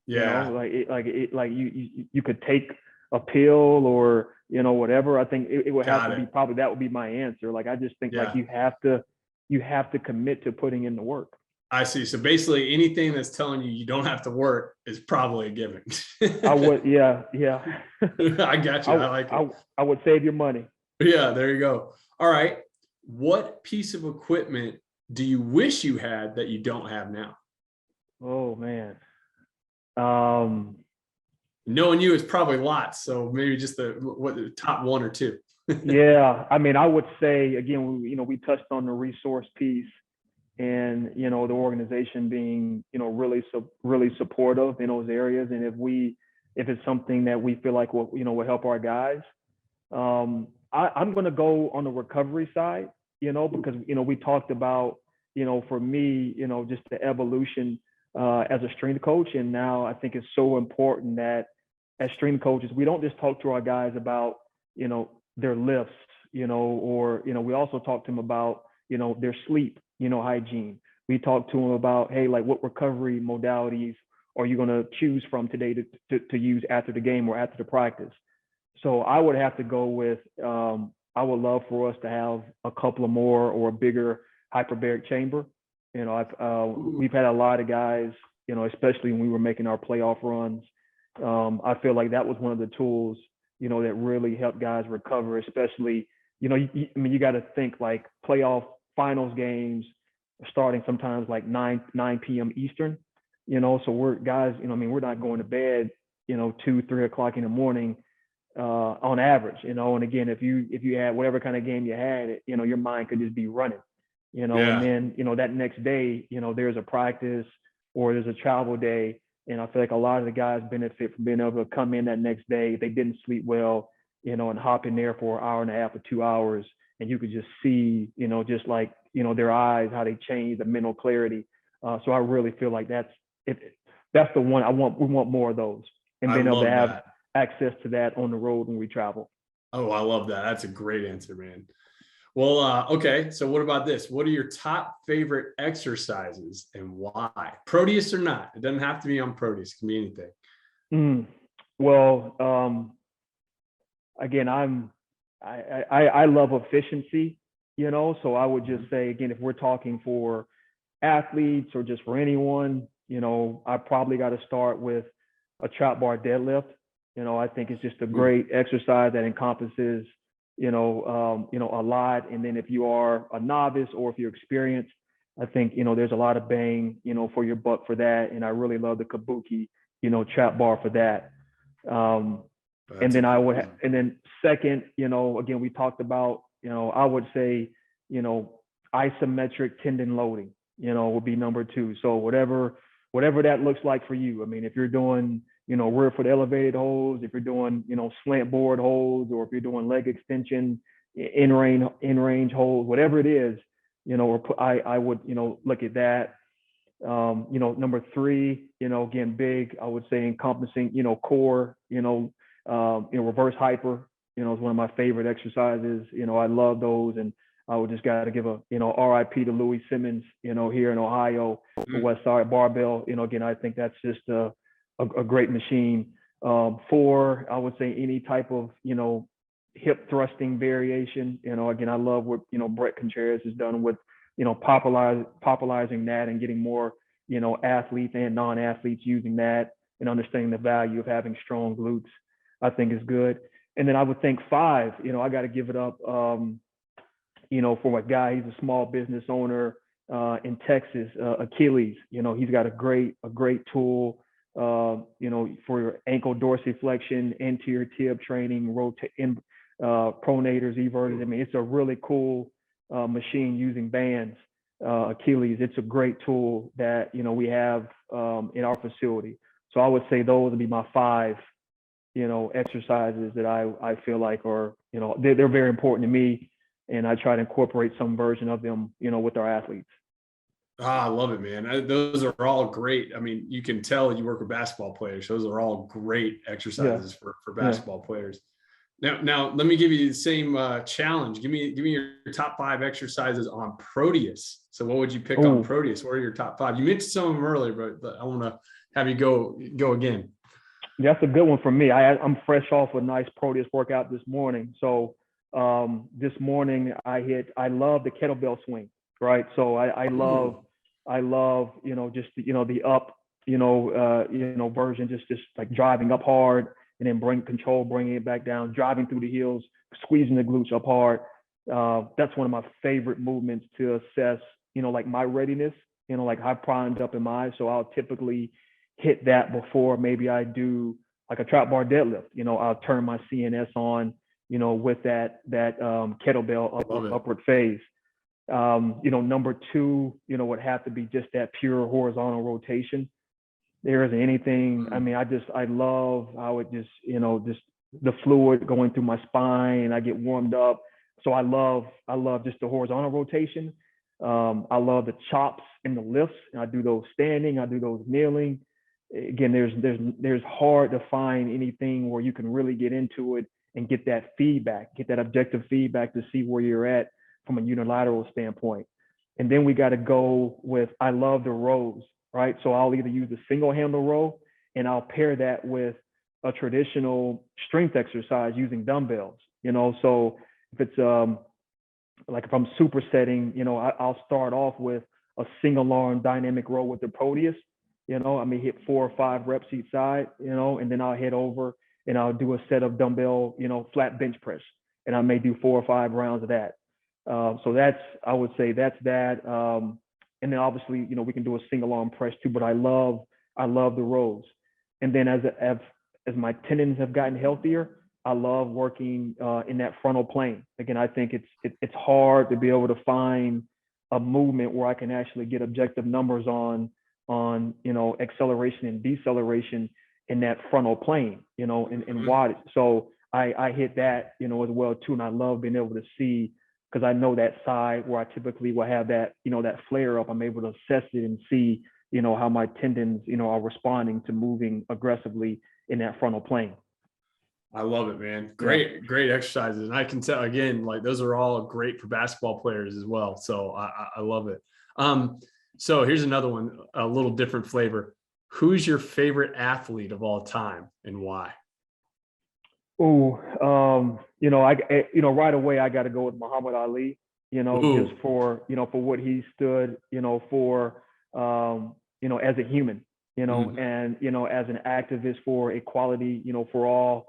Yeah. You could take a pill or, whatever. I think it would have to be probably, that would be my answer. I just think you have to commit to putting in the work. I see. So basically anything that's telling you don't have to work is probably a gimmick. I would, yeah. I got you. I like it. I would save your money. Yeah, there you go. All right. What piece of equipment do you wish you had that you don't have now? Oh man. Knowing you is probably lots. So maybe just the top 1 or 2. Yeah. I would say, again, we touched on the resource piece. And, the organization being, really supportive in those areas. And if it's something that we feel like will help our guys, I'm going to go on the recovery side, because, we talked about, for me, just the evolution as a strength coach. And now I think it's so important that as strength coaches, we don't just talk to our guys about, their lifts, or, we also talk to them about, their sleep, hygiene. We talk to them about, hey, like what recovery modalities are you going to choose from today to use after the game or after the practice? So I would have to go with, I would love for us to have a couple of more or a bigger hyperbaric chamber. We've had a lot of guys, especially when we were making our playoff runs. I feel like that was one of the tools, that really helped guys recover, especially, you got to think like playoff finals games starting sometimes like 9 p.m. Eastern, so we're guys, we're not going to bed, 2-3 o'clock in the morning on average, and again, if you had whatever kind of game you had, your mind could just be running, and then, that next day, there's a practice or there's a travel day. And I feel like a lot of the guys benefit from being able to come in that next day. They didn't sleep well, and hop in there for an hour and a half or 2 hours. And you could just see, just like, their eyes, how they change, the mental clarity. So I really feel like that's the one we want more of those, and being able to have access to that on the road when we travel. Oh, I love that. That's a great answer, man. Well, okay. So what about this? What are your top favorite exercises and why? Proteus or not? It doesn't have to be on Proteus. It can be anything. Well, again, I love efficiency, so I would just say, again, if we're talking for athletes or just for anyone, I probably got to start with a trap bar deadlift. I think it's just a great exercise that encompasses a lot. And then if you are a novice or if you're experienced, I think, there's a lot of bang, for your buck for that. And I really love the kabuki, trap bar for that. And then and then second, again, we talked about, I would say, isometric tendon loading, would be number 2. So whatever that looks like for you. I mean, if you're doing, rear foot elevated holds, if you're doing, slant board holds, or if you're doing leg extension, in range holds, whatever it is, I would, look at that. Number 3, again, big, I would say encompassing, core, reverse hyper, is one of my favorite exercises. I love those. And I would just got to give a, RIP to Louis Simmons, here in Ohio, the West Side Barbell. Again, I think that's just a great machine. 4, I would say any type of, hip thrusting variation. Again, I love what, Brett Contreras has done with, popularizing that and getting more, athletes and non-athletes using that and understanding the value of having strong glutes, I think is good. And then I would think 5, I got to give it up, for a guy, he's a small business owner in Texas, Achilles. He's got a great tool, for your ankle dorsiflexion, anterior tib training, pronators, everters. I mean, it's a really cool machine using bands. Achilles, it's a great tool that, we have in our facility. So I would say those would be my 5, exercises that I feel like are, they're very important to me. And I try to incorporate some version of them, with our athletes. I love it, man. Those are all great. I mean, you can tell you work with basketball players. Those are all great exercises for basketball players. Now, let me give you the same challenge. Give me your top 5 exercises on Proteus. So what would you pick on Proteus? What are your top 5? You mentioned some of them earlier, but I want to have you go again. That's a good one for me. I'm fresh off a nice Proteus workout this morning. So this morning I love the kettlebell swing, right? So I love, just, the up, version, just like driving up hard and then bringing it back down, driving through the heels, squeezing the glutes up hard. That's one of my favorite movements to assess, like my readiness, like how primed up am I? So I'll typically hit that before maybe I do like a trap bar deadlift. I'll turn my CNS on, with that kettlebell upward phase. Number 2, would have to be just that pure horizontal rotation. There isn't anything. I mean, I love how it just, just the fluid going through my spine. I get warmed up. So I love just the horizontal rotation. I love the chops and the lifts. And I do those standing. I do those kneeling. again, there's hard to find anything where you can really get into it and get that feedback, get that objective feedback to see where you're at from a unilateral standpoint. And then we got to go with, I love the rows, right? So I'll either use a single handle row, and I'll pair that with a traditional strength exercise using dumbbells, So if it's like if I'm supersetting, I'll start off with a single arm dynamic row with the Proteus, I may hit 4 or 5 reps each side, and then I'll head over and I'll do a set of dumbbell, flat bench press, and I may do 4 or 5 rounds of that. So I would say that's that. And then obviously, we can do a single arm press too, but I love the rows. And then as my tendons have gotten healthier, I love working in that frontal plane. Again, I think it's hard to be able to find a movement where I can actually get objective numbers on acceleration and deceleration in that frontal plane, and wattage. So I hit that, as well too. And I love being able to see, because I know that side where I typically will have that, that flare up, I'm able to assess it and see, how my tendons, are responding to moving aggressively in that frontal plane. I love it, man. Great exercises. And I can tell, again, like those are all great for basketball players as well. So I love it. So here's another one, a little different flavor. Who's your favorite athlete of all time and why? Oh, right away, I got to go with Muhammad Ali, just for what he stood, for, as a human, and, as an activist for equality, for all,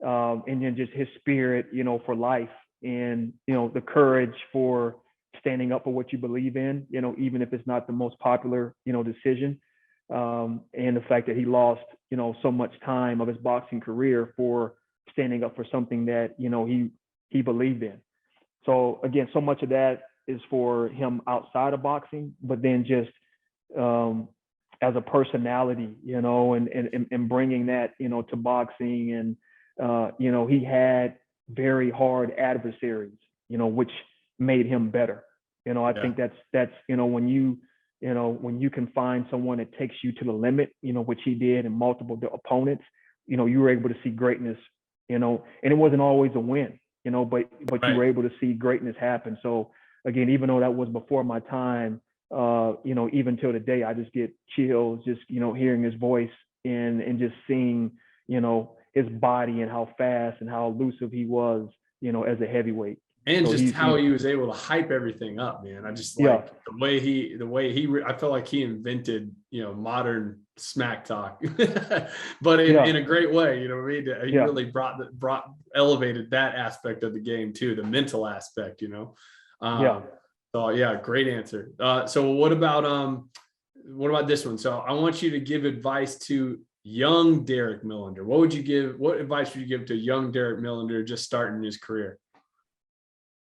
and then just his spirit, for life, and, the courage for standing up for what you believe in, even if it's not the most popular, decision. And the fact that he lost, so much time of his boxing career for standing up for something that, he believed in. So again, so much of that is for him outside of boxing, but then just as a personality, and bringing that, to boxing. And, he had very hard adversaries, which made him better. I think that's, when you can find someone that takes you to the limit, which he did, and multiple opponents, you were able to see greatness, and it wasn't always a win, but you were able to see greatness happen. So again, even though that was before my time, even till today, I just get chills, just, hearing his voice and just seeing, his body and how fast and how elusive he was, as a heavyweight. And so just how he was able to hype everything up, man. I just like the way he I felt like he invented, modern smack talk, but in a great way, what I mean? He really elevated that aspect of the game too, the mental aspect, So great answer. So what about this one? So I want you to give advice to young Derek Millender. What advice would you give to young Derek Millender just starting his career?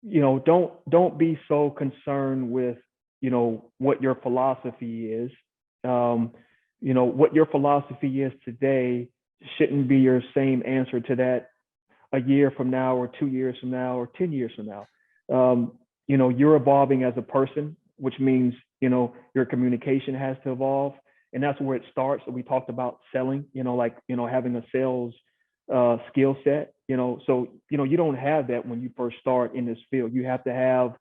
Don't be so concerned with, what your philosophy is. What your philosophy is today shouldn't be your same answer to that a year from now, or 2 years from now, or 10 years from now. You're evolving as a person, which means, your communication has to evolve. And that's where it starts. So we talked about selling, having a sales skill set, so, you don't have that when you first start in this field. You have to have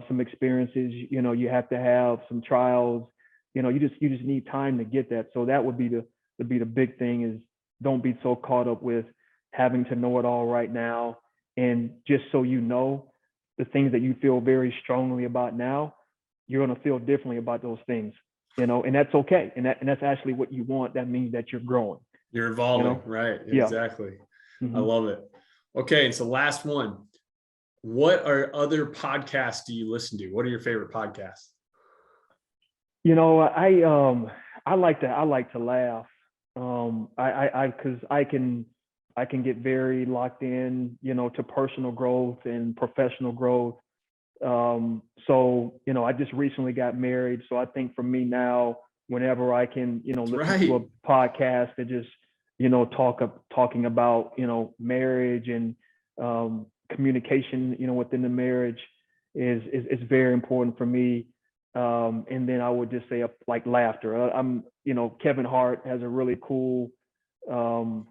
some experiences, you have to have some trials, you just need time to get that. So that would be the big thing, is don't be so caught up with having to know it all right now. And just so the things that you feel very strongly about now, you're going to feel differently about those things, and that's okay. And that's actually what you want. That means that you're growing. You're evolving, right? Exactly. Mm-hmm. I love it. Okay, and so last one. What are podcasts do you listen to? What are your favorite podcasts? I like to laugh. Because I can get very locked in, to personal growth and professional growth. So I just recently got married, so I think for me now, whenever I can, listen to a podcast that just, talking about, marriage and communication, within the marriage is very important for me. And then I would just say like laughter. Kevin Hart has a really cool, podcast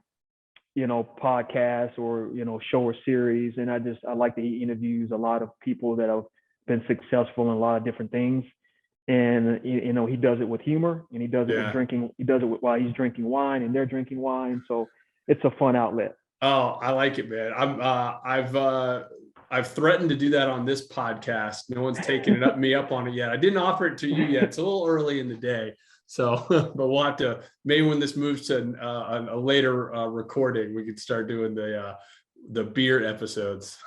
or, show or series. And I like that he interviews a lot of people that have been successful in a lot of different things. And, he does it with humor, and he does it with drinking. He does it while he's drinking wine and they're drinking wine. So it's a fun outlet. Oh, I like it, man. I've threatened to do that on this podcast. No one's taken me up on it yet. I didn't offer it to you yet. It's a little early in the day. So, but we'll have to, maybe when this moves to a later recording, we could start doing the beer episodes.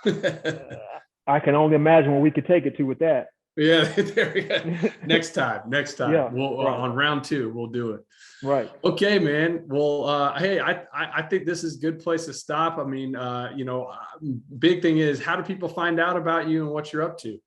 I can only imagine where we could take it to with that. Yeah, there we go. Next time. Yeah, we'll right. On round 2, we'll do it. Right. Okay, man. Well, hey, I think this is a good place to stop. I mean, big thing is, how do people find out about you and what you're up to?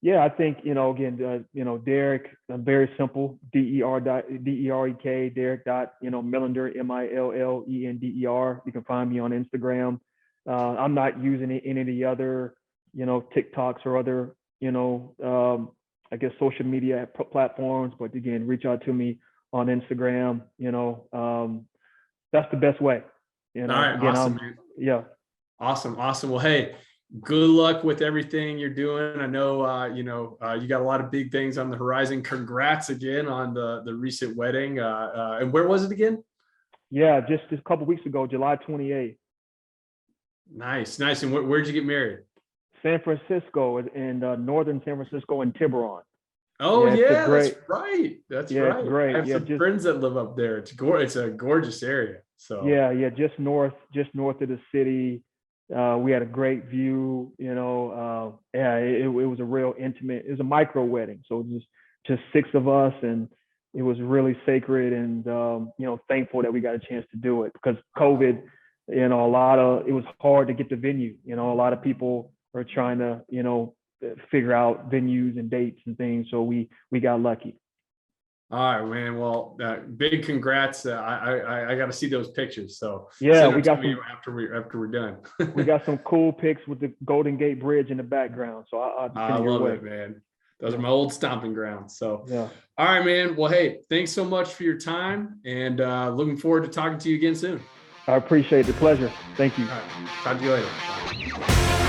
Yeah, I think, again, Derek, very simple, DEREK, Derek Millender, MILLENDER. You can find me on Instagram. I'm not using any of the other, TikToks or other, I guess social media platforms, but again, reach out to me on Instagram. That's the best way. All right, again, awesome. Yeah. Awesome. Well, hey, good luck with everything you're doing. I know, you got a lot of big things on the horizon. Congrats again on the recent wedding. And where was it again? Yeah, just a couple of weeks ago, July 28th. Nice. And where'd you get married? San Francisco, in northern San Francisco, in Tiburon. Oh yeah, that's right. That's right. It's great. I have some friends that live up there. It's a gorgeous area. So yeah, just north of the city. We had a great view. It was a real intimate. It was a micro wedding, so it was just 6 of us, and it was really sacred. And thankful that we got a chance to do it, because COVID, it was hard to get the venue. A lot of people are trying to figure out venues and dates and things, so we got lucky. All right, man. Well, big congrats. I got to see those pictures. So yeah, we got some after we're done. We got some cool pics with the Golden Gate Bridge in the background. So I love it, man. Those are my old stomping grounds. So yeah. All right, man. Well, hey, thanks so much for your time, and looking forward to talking to you again soon. I appreciate the pleasure. Thank you. All right. Talk to you later. Bye.